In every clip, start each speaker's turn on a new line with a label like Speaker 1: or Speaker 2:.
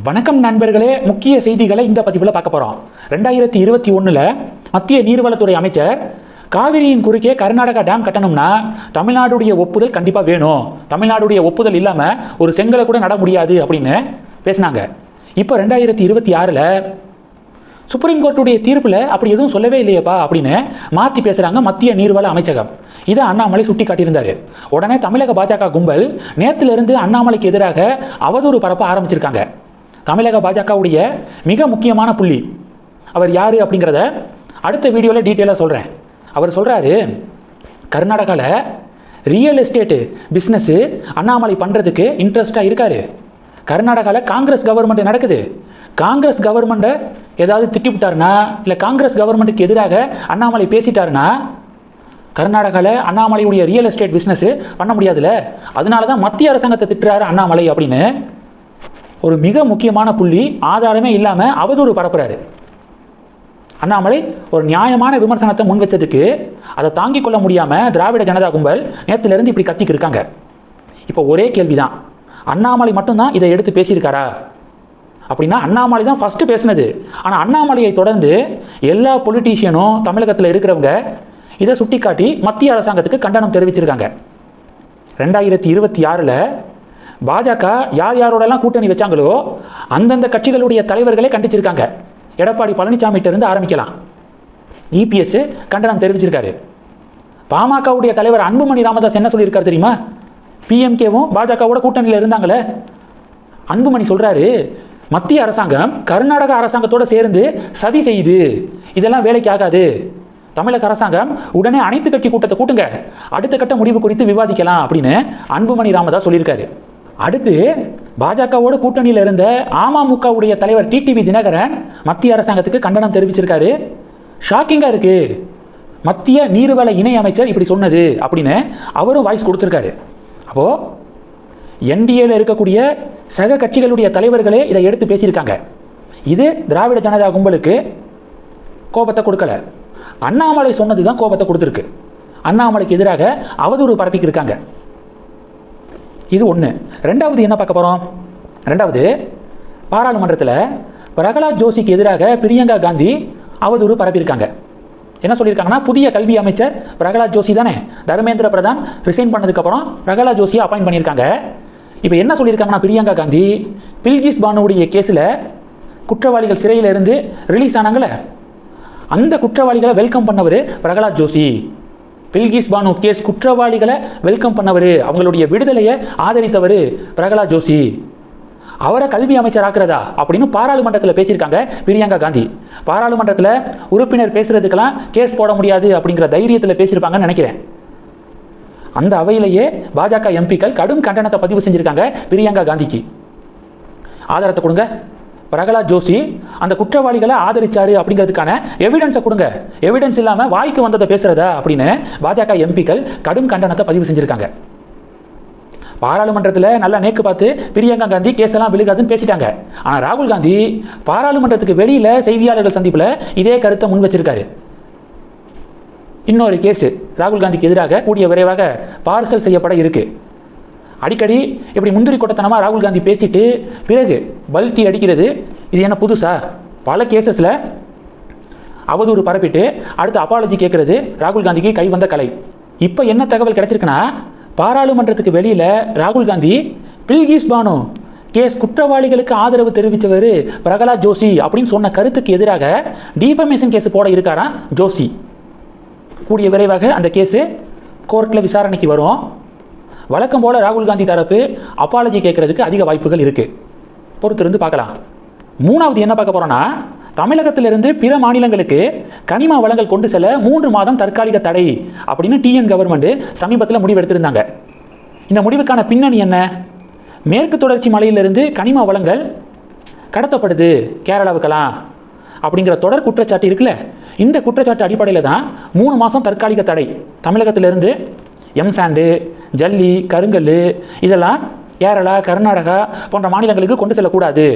Speaker 1: வணக்கம் நண்பர்களே, முக்கிய செய்திகளை இந்த பதிவில் பார்க்க போகிறோம். 2021 மத்திய நீர்வளத்துறை அமைச்சர் காவிரியின் குறுக்கே கர்நாடகா டேம் கட்டணும்னா தமிழ்நாடுடைய ஒப்புதல் கண்டிப்பாக வேணும், தமிழ்நாடுடைய ஒப்புதல் இல்லாமல் ஒரு செங்கலை கூட நட முடியாது அப்படின்னு பேசினாங்க. இப்போ 2026 சுப்ரீம் கோர்ட்டுடைய தீர்ப்பில் அப்படி எதுவும் சொல்லவே இல்லையப்பா அப்படின்னு மாற்றி பேசுகிறாங்க மத்திய நீர்வள அமைச்சகம். இதை அண்ணாமலை சுட்டி காட்டியிருந்தார். உடனே தமிழக பாஜக கும்பல் நேற்றிலிருந்து அண்ணாமலைக்கு எதிராக அவதூறு பரப்ப ஆரம்பிச்சிருக்காங்க. தமிழக பாஜகவுடைய மிக முக்கியமான புள்ளி அவர் யார் அப்படிங்கிறத அடுத்த வீடியோவில் டீட்டெயிலாக சொல்கிறேன். அவர் சொல்கிறாரு, கர்நாடகாவில் ரியல் எஸ்டேட்டு பிஸ்னஸ்ஸு அண்ணாமலை பண்ணுறதுக்கு இன்ட்ரெஸ்டாக இருக்கார். கர்நாடகாவில் காங்கிரஸ் கவர்மெண்ட் நடக்குது. காங்கிரஸ் கவர்மெண்ட்டை ஏதாவது திட்டிவிட்டாருனா, இல்லை காங்கிரஸ் கவர்மெண்ட்டுக்கு எதிராக அண்ணாமலை பேசிட்டாருன்னா கர்நாடகாவில் அண்ணாமலையுடைய ரியல் எஸ்டேட் பிஸ்னஸ்ஸு பண்ண முடியாதுல்ல. அதனால தான் மத்திய அரசாங்கத்தை திட்டுறாரு அண்ணாமலை அப்படின்னு ஒரு மிக முக்கியமான புள்ளி ஆதாரமே இல்லாமல் அவதூறு பரப்புறாரு. அண்ணாமலை ஒரு நியாயமான விமர்சனத்தை முன் வச்சதுக்கு அதை தாங்கிக் கொள்ள முடியாமல் திராவிட ஜனதா கும்பல் நேற்றுலேருந்து இப்படி கத்திக்கு இருக்காங்க. இப்போ ஒரே கேள்விதான், அண்ணாமலை மட்டும்தான் இதை எடுத்து பேசியிருக்காரா அப்படின்னா அண்ணாமலை தான் ஃபஸ்ட்டு பேசினது. ஆனால் அண்ணாமலையை தொடர்ந்து எல்லா பொலிட்டீஷியனும் தமிழகத்தில் இருக்கிறவங்க இதை சுட்டிக்காட்டி மத்திய அரசாங்கத்துக்கு கண்டனம் தெரிவிச்சிருக்காங்க. 2026 பாஜக யார் யாரோடலாம் கூட்டணி வச்சாங்களோ அந்தந்த கட்சிகளுடைய தலைவர்களே கண்டிச்சிருக்காங்க. எடப்பாடி பழனிசாமிகிட்ட இருந்து ஆரம்பிக்கலாம். இபிஎஸ் கண்டனம் தெரிவிச்சிருக்காரு. பாமகவுடைய தலைவர் அன்புமணி ராமதாஸ் என்ன சொல்லியிருக்காரு தெரியுமா? பிஎம்கேவும் பாஜகவோட கூட்டணியில் இருந்தாங்களே, அன்புமணி சொல்றாரு, மத்திய அரசாங்கம் கர்நாடக அரசாங்கத்தோட சேர்ந்து சதி செய்யுது, இதெல்லாம் வேலைக்கு ஆகாது. தமிழக அரசாங்கம் உடனே அனைத்து கட்சி கூட்டத்தை கூட்டுங்க, அடுத்த கட்ட முடிவு குறித்து விவாதிக்கலாம் அப்படின்னு அன்புமணி ராமதாஸ் சொல்லியிருக்காரு. அடுத்து பாஜகவோட கூட்டணியில் இருந்த அமமுகவுடைய தலைவர் டிடிவி தினகரன் மத்திய அரசாங்கத்துக்கு கண்டனம் தெரிவிச்சிருக்காரு. ஷாக்கிங்காக இருக்கு, மத்திய நீர்வள இணை அமைச்சர் இப்படி சொன்னது அப்படின்னு அவரும் வாய்ஸ் கொடுத்துருக்காரு. அப்போது என்டிஏல இருக்கக்கூடிய சக கட்சிகளுடைய தலைவர்களே இதை எடுத்து பேசியிருக்காங்க. இது திராவிட ஜனதா கும்பலுக்கு கோபத்தை கொடுக்கல, அண்ணாமலை சொன்னது தான் கோபத்தை கொடுத்துருக்கு. அண்ணாமலைக்கு எதிராக அவதூறு பரப்பிக்கிருக்காங்க. இது ஒன்று. ரெண்டாவது என்ன பார்க்க போகிறோம்? ரெண்டாவது, பாராளுமன்றத்தில் பிரகலாத் ஜோஷிக்கு எதிராக பிரியங்கா காந்தி அவதூறு பரப்பியிருக்காங்க. என்ன சொல்லியிருக்காங்கன்னா, புதிய கல்வி அமைச்சர் பிரகலாத் ஜோஷி தானே, தர்மேந்திர பிரதான் ரிசைன் பண்ணதுக்கப்புறம் பிரகலாத் ஜோஷியை அப்பாயிண்ட் பண்ணியிருக்காங்க. இப்போ என்ன சொல்லியிருக்காங்கன்னா, பிரியங்கா காந்தி பில்கிஸ் பானுடைய கேஸில் குற்றவாளிகள் சிறையில் இருந்து ரிலீஸ் ஆனாங்களே, அந்த குற்றவாளிகளை வெல்கம் பண்ணவர் பிரகலாத் ஜோஷி. பில்கிஸ் பானு கேஸ் குற்றவாளிகளை வெல்கம் பண்ணவர், அவங்களுடைய விடுதலையை ஆதரித்தவர் பிரகலாத் ஜோஷி. அவரை கல்வி அமைச்சர் ஆக்குறதா அப்படின்னு பாராளுமன்றத்தில் பேசியிருக்காங்க பிரியங்கா காந்தி. பாராளுமன்றத்தில் உறுப்பினர் பேசுறதுக்கெல்லாம் கேஸ் போட முடியாது அப்படிங்கிற தைரியத்தில் பேசியிருப்பாங்கன்னு நினைக்கிறேன். அந்த அவையிலேயே பாஜக எம்பிக்கள் கடும் கண்டனத்தை பதிவு செஞ்சுருக்காங்க பிரியங்கா காந்திக்கு. ஆதாரத்தை கொடுங்க, பிரகலாத் ஜோஷி அந்த குற்றவாளிகளை ஆதரிச்சாரு அப்படிங்கிறதுக்கான எவிடன்ஸை கொடுங்க, எவிடன்ஸ் இல்லாமல் வாய்க்கு வந்ததை பேசுறதா அப்படின்னு பாஜக எம்பிக்கள் கடும் கண்டனத்தை பதிவு செஞ்சுருக்காங்க. பாராளுமன்றத்தில் நல்லா நேக்கு பார்த்து பிரியங்கா காந்தி கேஸெல்லாம் விழுகாதுன்னு பேசிட்டாங்க. ஆனால் ராகுல் காந்தி பாராளுமன்றத்துக்கு வெளியில் செய்தியாளர்கள் சந்திப்பில் இதே கருத்தை முன் வச்சிருக்காரு. இன்னொரு கேஸு ராகுல் காந்திக்கு எதிராக கூடிய விரைவாக பார்சல் செய்யப்பட இருக்கு. அடிக்கடி இப்படி முந்திரி கொட்டத்தனமாக ராகுல் காந்தி பேசிட்டு பிறகு பல்ட்டி அடிக்கிறது, இது என்ன புதுசா? பல கேசஸில் அவதூறு பரப்பிட்டு அடுத்து அப்பாலஜி கேட்கறது ராகுல் காந்திக்கு கை வந்த கலை. இப்போ என்ன தகவல் கிடைச்சிருக்குன்னா, பாராளுமன்றத்துக்கு வெளியில் ராகுல் காந்தி பில்கிஸ் பானு கேஸ் குற்றவாளிகளுக்கு ஆதரவு தெரிவித்தவர் பிரகலாத் ஜோஷி அப்படின்னு சொன்ன கருத்துக்கு எதிராக டிஃபமேஷன் கேஸ் போட இருக்காராம் ஜோஷி. கூடிய விரைவாக அந்த கேஸு கோர்ட்டில் விசாரணைக்கு வரும். வழக்கம் போல் ராகுல் காந்தி தரப்பு அப்பாலஜி கேட்கறதுக்கு அதிக வாய்ப்புகள் இருக்குது. பொறுத்திருந்து பார்க்கலாம். மூணாவது என்ன பார்க்க போகிறோன்னா, தமிழகத்திலிருந்து பிற மாநிலங்களுக்கு கனிம வளங்கள் கொண்டு செல்ல 3 மாதம் தற்காலிக தடை அப்படின்னு டிஎன் கவர்மெண்ட் சமீபத்தில் முடிவெடுத்திருந்தாங்க. இந்த முடிவுக்கான பின்னணி என்ன? மேற்கு தொடர்ச்சி மலையிலிருந்து கனிம வளங்கள் கடத்தப்படுது கேரளாவுக்கெல்லாம் அப்படிங்கிற தொடர் குற்றச்சாட்டு இருக்குல்ல, இந்த குற்றச்சாட்டு அடிப்படையில் தான் 3 மாதம் தற்காலிக தடை. தமிழகத்திலிருந்து எம்சாண்டு, ஜல்லி, கருங்கல் இதெல்லாம் கேரளா, கர்நாடகா போன்ற மாநிலங்களுக்கு கொண்டு செல்லக்கூடாது,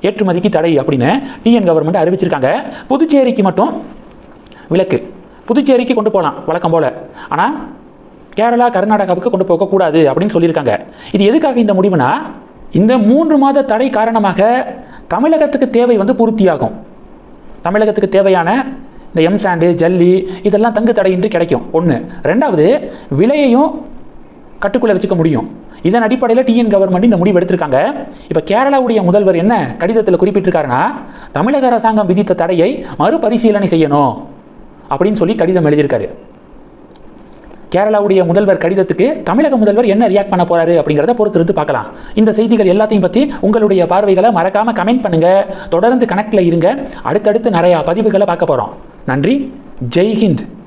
Speaker 1: ஏற்றுமதிக்கு தடை அப்படின்னு டிஎன் கவர்மெண்ட் அறிவிச்சிருக்காங்க. புதுச்சேரிக்கு மட்டும் விலக்கு, புதுச்சேரிக்கு கொண்டு போகலாம் வழக்கம் போல், ஆனால் கேரளா, கர்நாடகாவுக்கு கொண்டு போகக்கூடாது அப்படின்னு சொல்லியிருக்காங்க. இது எதுக்காக இந்த முடிவுனா, இந்த 3 மாத தடை காரணமாக தமிழகத்துக்கு தேவை பூர்த்தியாகும். தமிழகத்துக்கு தேவையான இந்த எம்சாண்டு, ஜல்லி இதெல்லாம் தங்கு தடையின்றி கிடைக்கும். ஒன்று. ரெண்டாவது, விலையையும் கட்டுக்குள்ளே வச்சுக்க முடியும். இதன் அடிப்படையில் டிஎன் கவர்மெண்ட் இந்த முடிவு எடுத்திருக்காங்க. இப்போ கேரளாவுடைய முதல்வர் என்ன கடிதத்தில் குறிப்பிட்டிருக்காருன்னா, தமிழக அரசாங்கம் விதித்த தடையை மறுபரிசீலனை செய்யணும் அப்படின்னு சொல்லி கடிதம் எழுதியிருக்காரு. கேரளாவுடைய முதல்வர் கடிதத்துக்கு தமிழக முதல்வர் என்ன ரியாக்ட் பண்ண போறாரு அப்படிங்கிறத பொறுத்திருந்து பார்க்கலாம். இந்த செய்திகள் எல்லாத்தையும் பற்றி உங்களுடைய பார்வைகளை மறக்காம கமெண்ட் பண்ணுங்க. தொடர்ந்து கனெக்ட்ல இருங்க. அடுத்தடுத்து நிறைய பதிவுகளை பார்க்க போறோம். நன்றி. ஜெய் ஹிந்த்.